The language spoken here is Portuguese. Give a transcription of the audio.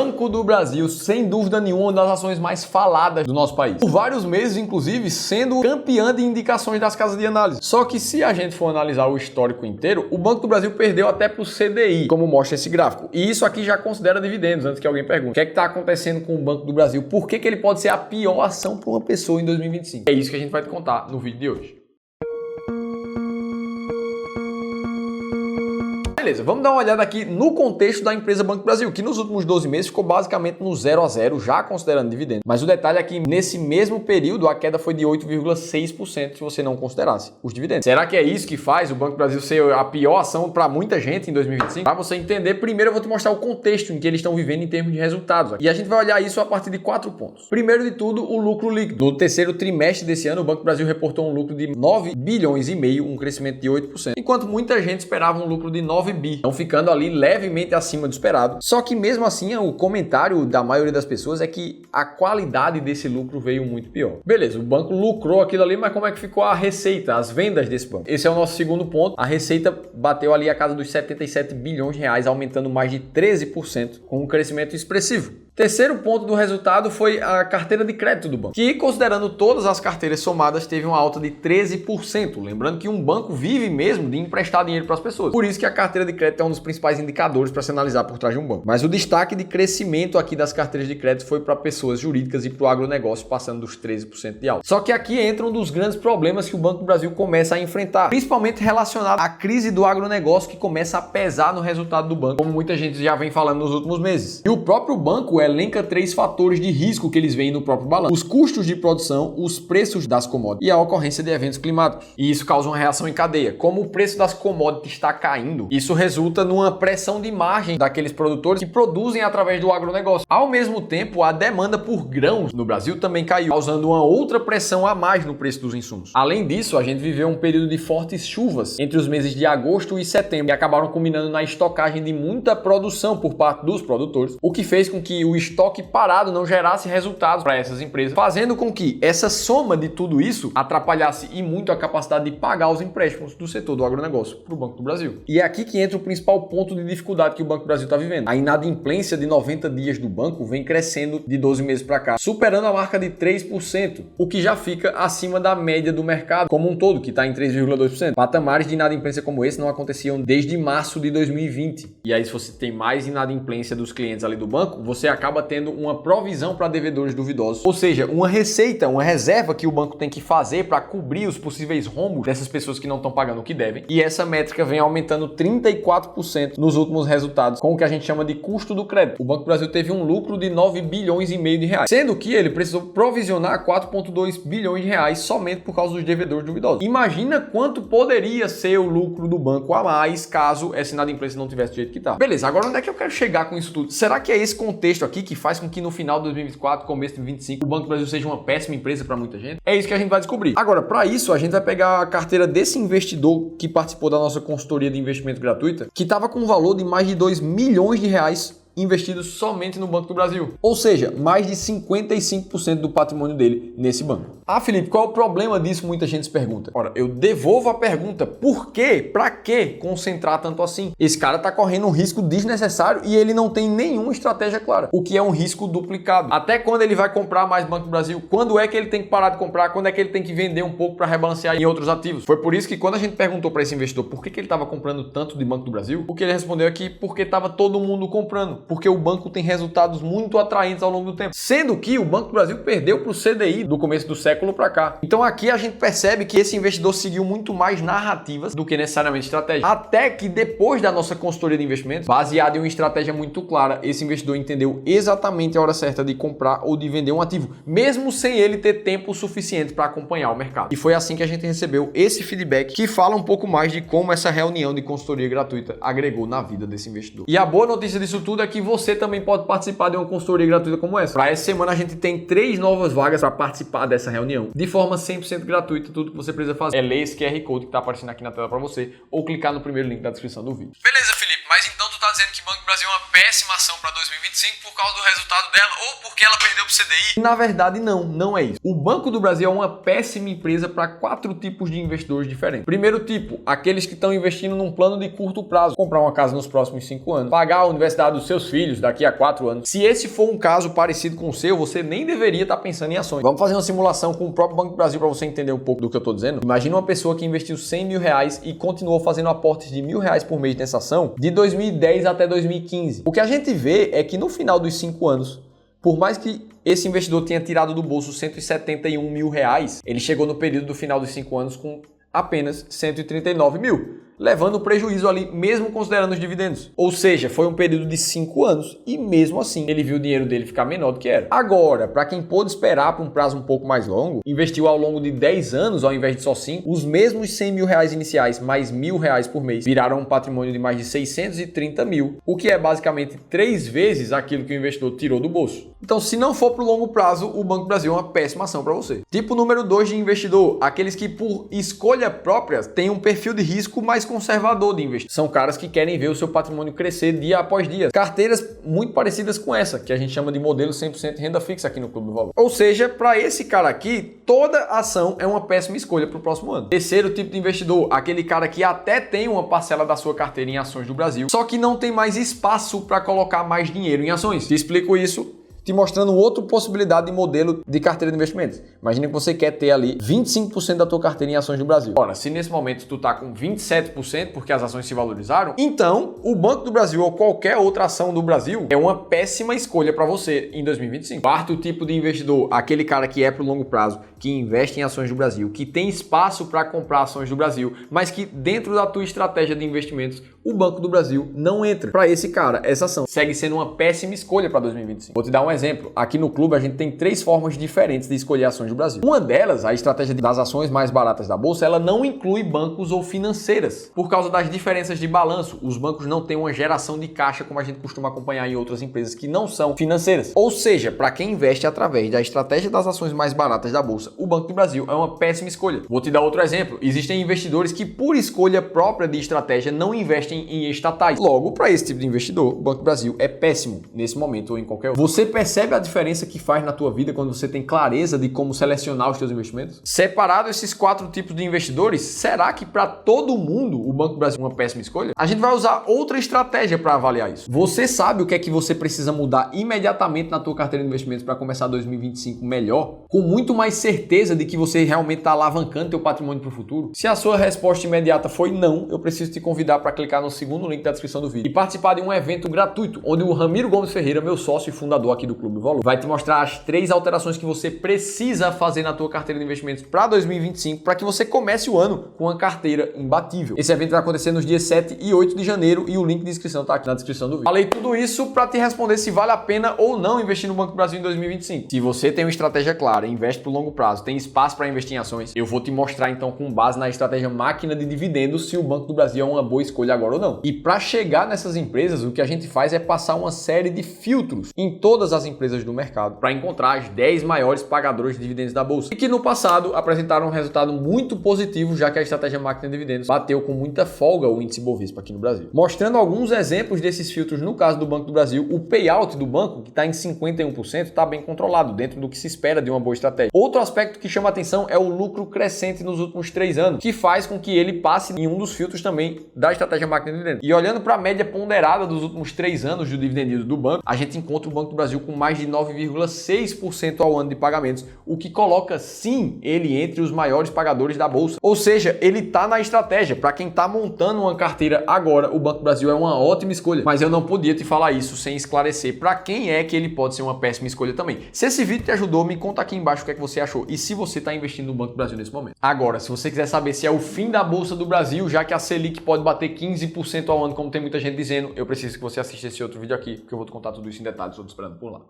Banco do Brasil, sem dúvida nenhuma, uma das ações mais faladas do nosso país. Por vários meses, inclusive, sendo campeã de indicações das casas de análise. Só que se a gente for analisar o histórico inteiro, o Banco do Brasil perdeu até pro CDI, como mostra esse gráfico. E isso aqui já considera dividendos, antes que alguém pergunte. O que é que está acontecendo com o Banco do Brasil? Por que ele pode ser a pior ação para uma pessoa em 2025? É isso que a gente vai te contar no vídeo de hoje. Beleza, vamos dar uma olhada aqui no contexto da empresa Banco do Brasil, que nos últimos 12 meses ficou basicamente no 0 a 0, já considerando dividendo. Mas o detalhe é que nesse mesmo período a queda foi de 8,6% se você não considerasse os dividendos. Será que é isso que faz o Banco do Brasil ser a pior ação para muita gente em 2025? Para você entender, primeiro eu vou te mostrar o contexto em que eles estão vivendo em termos de resultados. E a gente vai olhar isso a partir de 4 pontos. Primeiro de tudo, o lucro líquido. No terceiro trimestre desse ano, o Banco do Brasil reportou um lucro de 9 bilhões e meio, um crescimento de 8%, enquanto muita gente esperava um lucro de 9 bi, então ficando ali levemente acima do esperado. Só que mesmo assim, o comentário da maioria das pessoas é que a qualidade desse lucro veio muito pior. Beleza, o banco lucrou aquilo ali, mas como é que ficou a receita, as vendas desse banco? Esse é o nosso segundo ponto. A receita bateu ali a casa dos 77 bilhões de reais, aumentando mais de 13%, com um crescimento expressivo. Terceiro ponto do resultado foi a carteira de crédito do banco, que considerando todas as carteiras somadas teve uma alta de 13%. Lembrando que um banco vive mesmo de emprestar dinheiro para as pessoas. Por isso que a carteira de crédito é um dos principais indicadores para se analisar por trás de um banco. Mas o destaque de crescimento aqui das carteiras de crédito foi para pessoas jurídicas e para o agronegócio, passando dos 13% de alta. Só que aqui entra um dos grandes problemas que o Banco do Brasil começa a enfrentar, principalmente relacionado à crise do agronegócio que começa a pesar no resultado do banco, como muita gente já vem falando nos últimos meses. E o próprio banco elenca 3 fatores de risco que eles veem no próprio balanço: os custos de produção, os preços das commodities e a ocorrência de eventos climáticos. E isso causa uma reação em cadeia. Como o preço das commodities está caindo, isso resulta numa pressão de margem daqueles produtores que produzem através do agronegócio. Ao mesmo tempo, a demanda por grãos no Brasil também caiu, causando uma outra pressão a mais no preço dos insumos. Além disso, a gente viveu um período de fortes chuvas entre os meses de agosto e setembro, que acabaram culminando na estocagem de muita produção por parte dos produtores, o que fez com que o estoque parado não gerasse resultados para essas empresas, fazendo com que essa soma de tudo isso atrapalhasse e muito a capacidade de pagar os empréstimos do setor do agronegócio para o Banco do Brasil. E é aqui que entra o principal ponto de dificuldade que o Banco do Brasil está vivendo. A inadimplência de 90 dias do banco vem crescendo de 12 meses para cá, superando a marca de 3%, o que já fica acima da média do mercado como um todo, que está em 3,2%. Patamares de inadimplência como esse não aconteciam desde março de 2020. E aí, se você tem mais inadimplência dos clientes ali do banco, você acaba tendo uma provisão para devedores duvidosos, ou seja, uma receita, uma reserva que o banco tem que fazer para cobrir os possíveis rombos dessas pessoas que não estão pagando o que devem. E essa métrica vem aumentando 34% nos últimos resultados, com o que a gente chama de custo do crédito. O Banco do Brasil teve um lucro de 9 bilhões e meio de reais, sendo que ele precisou provisionar 4,2 bilhões de reais somente por causa dos devedores duvidosos. Imagina quanto poderia ser o lucro do banco a mais caso essa inadimplência não tivesse do jeito que tá. Beleza, agora onde é que eu quero chegar com isso tudo? Será que é esse contexto aqui que faz com que no final de 2024, começo de 2025, o Banco do Brasil seja uma péssima empresa para muita gente? É isso que a gente vai descobrir. Agora, para isso, a gente vai pegar a carteira desse investidor que participou da nossa consultoria de investimento gratuita, que estava com um valor de mais de 2 milhões de reais investidos somente no Banco do Brasil. Ou seja, mais de 55% do patrimônio dele nesse banco. Ah, Felipe, qual é o problema disso? Muita gente se pergunta. Ora, eu devolvo a pergunta. Por quê? Pra que concentrar tanto assim? Esse cara tá correndo um risco desnecessário e ele não tem nenhuma estratégia clara. O que é um risco duplicado. Até quando ele vai comprar mais Banco do Brasil? Quando é que ele tem que parar de comprar? Quando é que ele tem que vender um pouco para rebalancear em outros ativos? Foi por isso que quando a gente perguntou para esse investidor por que ele estava comprando tanto de Banco do Brasil, o que ele respondeu aqui, porque estava todo mundo comprando. Porque o banco tem resultados muito atraentes ao longo do tempo. Sendo que o Banco do Brasil perdeu para o CDI do começo do século para cá. Então aqui a gente percebe que esse investidor seguiu muito mais narrativas do que necessariamente estratégia. Até que depois da nossa consultoria de investimentos, baseada em uma estratégia muito clara, esse investidor entendeu exatamente a hora certa de comprar ou de vender um ativo, mesmo sem ele ter tempo suficiente para acompanhar o mercado. E foi assim que a gente recebeu esse feedback que fala um pouco mais de como essa reunião de consultoria gratuita agregou na vida desse investidor. E a boa notícia disso tudo é que você também pode participar de uma consultoria gratuita como essa. Para essa semana a gente tem 3 novas vagas para participar dessa reunião de forma 100% gratuita. Tudo que você precisa fazer é ler esse QR Code que está aparecendo aqui na tela para você ou clicar no primeiro link da descrição do vídeo. Beleza, Felipe, mas então tu tá dizendo que o Banco do Brasil é uma péssima ação para 2025 por causa do resultado dela ou porque ela perdeu para o CDI? Na verdade, não é isso. O Banco do Brasil é uma péssima empresa para 4 tipos de investidores diferentes. Primeiro tipo, aqueles que estão investindo num plano de curto prazo, comprar uma casa nos próximos 5 anos, pagar a universidade dos seus filhos daqui a 4 anos. Se esse for um caso parecido com o seu, você nem deveria estar pensando em ações. Vamos fazer uma simulação com o próprio Banco do Brasil para você entender um pouco do que eu estou dizendo. Imagina uma pessoa que investiu 100 mil reais e continuou fazendo aportes de R$1.000 por mês nessa ação de 2010 até 2015. O que a gente vê é que no final dos 5 anos, por mais que esse investidor tenha tirado do bolso 171 mil reais, ele chegou no período do final dos 5 anos com apenas 139 mil, levando o prejuízo ali, mesmo considerando os dividendos. Ou seja, foi um período de 5 anos e mesmo assim ele viu o dinheiro dele ficar menor do que era. Agora, para quem pôde esperar por um prazo um pouco mais longo, investiu ao longo de 10 anos ao invés de só 5, os mesmos 100 mil reais iniciais mais R$1.000 por mês viraram um patrimônio de mais de 630 mil, o que é basicamente 3 vezes aquilo que o investidor tirou do bolso. Então, se não for para o longo prazo, o Banco do Brasil é uma péssima ação para você. Tipo número 2 de investidor, aqueles que por escolha própria têm um perfil de risco mais conservador de investir. São caras que querem ver o seu patrimônio crescer dia após dia. Carteiras muito parecidas com essa, que a gente chama de modelo 100% renda fixa aqui no Clube do Valor. Ou seja, para esse cara aqui, toda ação é uma péssima escolha para o próximo ano. Terceiro tipo de investidor, aquele cara que até tem uma parcela da sua carteira em ações do Brasil, só que não tem mais espaço para colocar mais dinheiro em ações. Te explico isso te mostrando outra possibilidade de modelo de carteira de investimentos. Imagina que você quer ter ali 25% da tua carteira em ações do Brasil. Ora, se nesse momento tu tá com 27% porque as ações se valorizaram, então o Banco do Brasil ou qualquer outra ação do Brasil é uma péssima escolha para você em 2025. Quarto tipo de investidor, aquele cara que é pro longo prazo, que investe em ações do Brasil, que tem espaço para comprar ações do Brasil, mas que dentro da tua estratégia de investimentos, o Banco do Brasil não entra. Para esse cara, essa ação segue sendo uma péssima escolha para 2025. Vou te dar um exemplo. Aqui no clube a gente tem 3 formas diferentes de escolher ações do Brasil. Uma delas, a estratégia das ações mais baratas da bolsa, ela não inclui bancos ou financeiras. Por causa das diferenças de balanço, os bancos não têm uma geração de caixa como a gente costuma acompanhar em outras empresas que não são financeiras. Ou seja, para quem investe através da estratégia das ações mais baratas da bolsa, o Banco do Brasil é uma péssima escolha. Vou te dar outro exemplo. Existem investidores que, por escolha própria de estratégia, não investem em estatais. Logo, para esse tipo de investidor, o Banco do Brasil é péssimo nesse momento ou em qualquer outro. Você percebe a diferença que faz na tua vida quando você tem clareza de como selecionar os teus investimentos? Separado esses 4 tipos de investidores, será que para todo mundo o Banco do Brasil é uma péssima escolha? A gente vai usar outra estratégia para avaliar isso. Você sabe o que é que você precisa mudar imediatamente na tua carteira de investimentos para começar 2025 melhor? Com muito mais certeza de que você realmente está alavancando teu patrimônio para o futuro? Se a sua resposta imediata foi não, eu preciso te convidar para clicar no segundo link da descrição do vídeo e participar de um evento gratuito, onde o Ramiro Gomes Ferreira, meu sócio e fundador aqui do Clube do Valor, vai te mostrar as 3 alterações que você precisa fazer na tua carteira de investimentos para 2025 para que você comece o ano com uma carteira imbatível. Esse evento vai acontecer nos dias 7 e 8 de janeiro e o link de inscrição está aqui na descrição do vídeo. Falei tudo isso para te responder se vale a pena ou não investir no Banco do Brasil em 2025. Se você tem uma estratégia clara, investe para o longo prazo, tem espaço para investir em ações, eu vou te mostrar então com base na estratégia máquina de dividendos se o Banco do Brasil é uma boa escolha agora ou não. E para chegar nessas empresas, o que a gente faz é passar uma série de filtros em todas as empresas do mercado para encontrar as 10 maiores pagadoras de dividendos da bolsa e que no passado apresentaram um resultado muito positivo, já que a estratégia máquina de dividendos bateu com muita folga o índice Bovespa aqui no Brasil. Mostrando alguns exemplos desses filtros no caso do Banco do Brasil, o payout do banco, que está em 51%, está bem controlado, dentro do que se espera de uma boa estratégia. Outro aspecto que chama atenção é o lucro crescente nos últimos 3 anos, que faz com que ele passe em um dos filtros também da estratégia máquina de dividendos. E olhando para a média ponderada dos últimos 3 anos do dividend yield do banco, a gente encontra o Banco do Brasil com mais de 9,6% ao ano de pagamentos, o que coloca sim ele entre os maiores pagadores da bolsa. Ou seja, ele está na estratégia. Para quem está montando uma carteira agora, o Banco do Brasil é uma ótima escolha. Mas eu não podia te falar isso sem esclarecer para quem é que ele pode ser uma péssima escolha também. Se esse vídeo te ajudou, me conta aqui embaixo o que é que você achou e se você está investindo no Banco do Brasil nesse momento. Agora, se você quiser saber se é o fim da Bolsa do Brasil, já que a Selic pode bater 15% ao ano, como tem muita gente dizendo, eu preciso que você assista esse outro vídeo aqui, porque eu vou te contar tudo isso em detalhes, estou te esperando por lá.